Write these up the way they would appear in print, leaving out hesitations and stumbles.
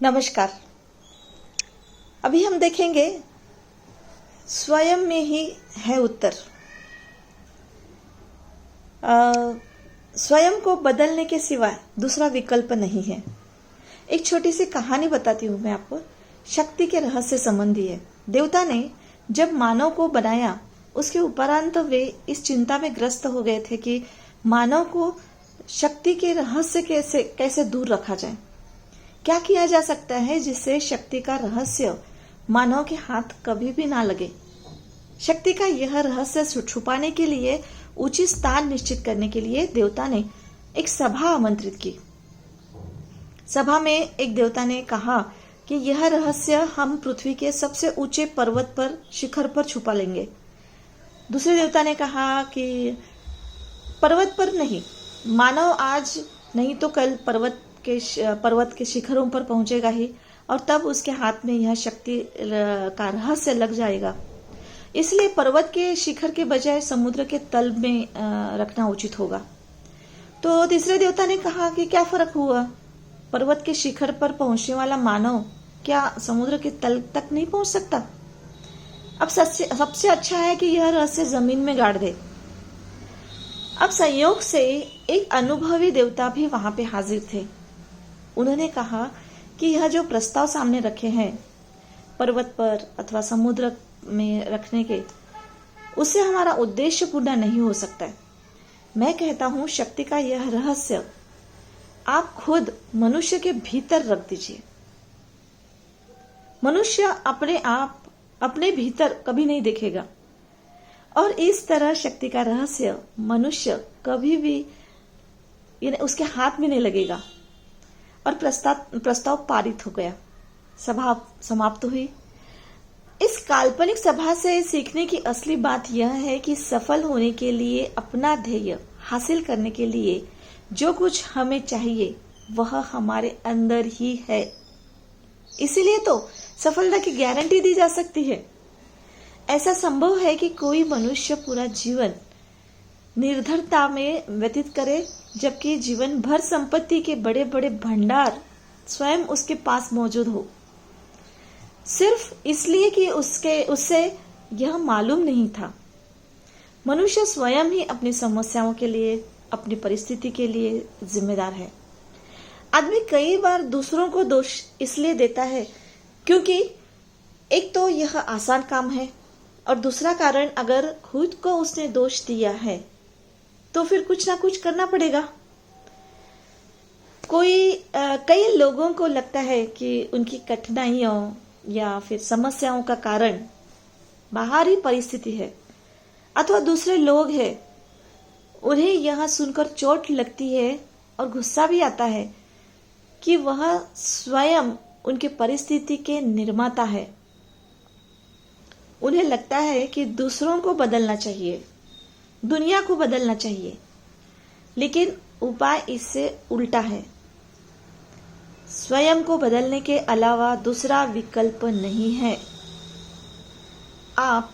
नमस्कार। अभी हम देखेंगे स्वयं में ही है उत्तर। स्वयं को बदलने के सिवाय दूसरा विकल्प नहीं है। एक छोटी सी कहानी बताती हूँ मैं आपको। शक्ति के रहस्य संबंधी है। देवता ने जब मानव को बनाया उसके उपरांत वे इस चिंता में ग्रस्त हो गए थे कि मानव को शक्ति के रहस्य कैसे दूर रखा जाए। क्या किया जा सकता है जिससे शक्ति का रहस्य मानव के हाथ कभी भी ना लगे। शक्ति का यह रहस्य छुपाने के लिए, उचित स्थान निश्चित करने के लिए देवता ने एक सभा आमंत्रित की। सभा में एक देवता ने कहा कि यह रहस्य हम पृथ्वी के सबसे ऊंचे पर्वत पर, शिखर पर छुपा लेंगे। दूसरे देवता ने कहा कि पर्वत पर नहीं, मानव आज नहीं तो कल पर्वत के शिखरों पर पहुंचेगा ही, और तब उसके हाथ में यह शक्ति का रहस्य लग जाएगा। इसलिए पर्वत के शिखर के बजाय समुद्र के तल में रखना उचित होगा। तो तीसरे देवता ने कहा कि क्या फर्क हुआ, पर्वत के शिखर पर पहुंचने वाला मानव क्या समुद्र के तल तक नहीं पहुंच सकता? अब सबसे अच्छा है कि यह रहस्य जमीन में गाड़ दे। अब संयोग से एक अनुभवी देवता भी वहां पे हाजिर थे। उन्होंने कहा कि यह जो प्रस्ताव सामने रखे हैं पर्वत पर अथवा समुद्र में रखने के, उससे हमारा उद्देश्य पूर्ण नहीं हो सकता है। मैं कहता हूं शक्ति का यह रहस्य आप खुद मनुष्य के भीतर रख दीजिए। मनुष्य अपने भीतर कभी नहीं देखेगा, और इस तरह शक्ति का रहस्य मनुष्य कभी भी उसके हाथ में नहीं लगेगा। और प्रस्ताव पारित हो गया। सभा समाप्त हुई। इस काल्पनिक सभा से सीखने की असली बात यह है कि सफल होने के लिए, अपना ध्येय हासिल करने के लिए जो कुछ हमें चाहिए वह हमारे अंदर ही है। इसीलिए तो सफलता की गारंटी दी जा सकती है। ऐसा संभव है कि कोई मनुष्य पूरा जीवन निर्धनता में व्यतीत करे, जबकि जीवन भर संपत्ति के बड़े बड़े भंडार स्वयं उसके पास मौजूद हो, सिर्फ इसलिए कि उससे यह मालूम नहीं था। मनुष्य स्वयं ही अपनी समस्याओं के लिए, अपनी परिस्थिति के लिए जिम्मेदार है। आदमी कई बार दूसरों को दोष इसलिए देता है क्योंकि एक तो यह आसान काम है, और दूसरा कारण, अगर खुद को उसने दोष दिया है तो फिर कुछ ना कुछ करना पड़ेगा। कई लोगों को लगता है कि उनकी कठिनाइयों या फिर समस्याओं का कारण बाहरी परिस्थिति है अथवा दूसरे लोग हैं। उन्हें यह सुनकर चोट लगती है और गुस्सा भी आता है कि वह स्वयं उनकी परिस्थिति के निर्माता है। उन्हें लगता है कि दूसरों को बदलना चाहिए, दुनिया को बदलना चाहिए, लेकिन उपाय इससे उल्टा है। स्वयं को बदलने के अलावा दूसरा विकल्प नहीं है। आप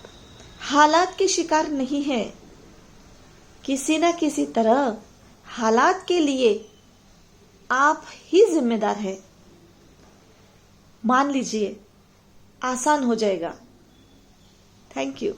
हालात के शिकार नहीं हैं। किसी न किसी तरह हालात के लिए आप ही जिम्मेदार हैं। मान लीजिए, आसान हो जाएगा। Thank you.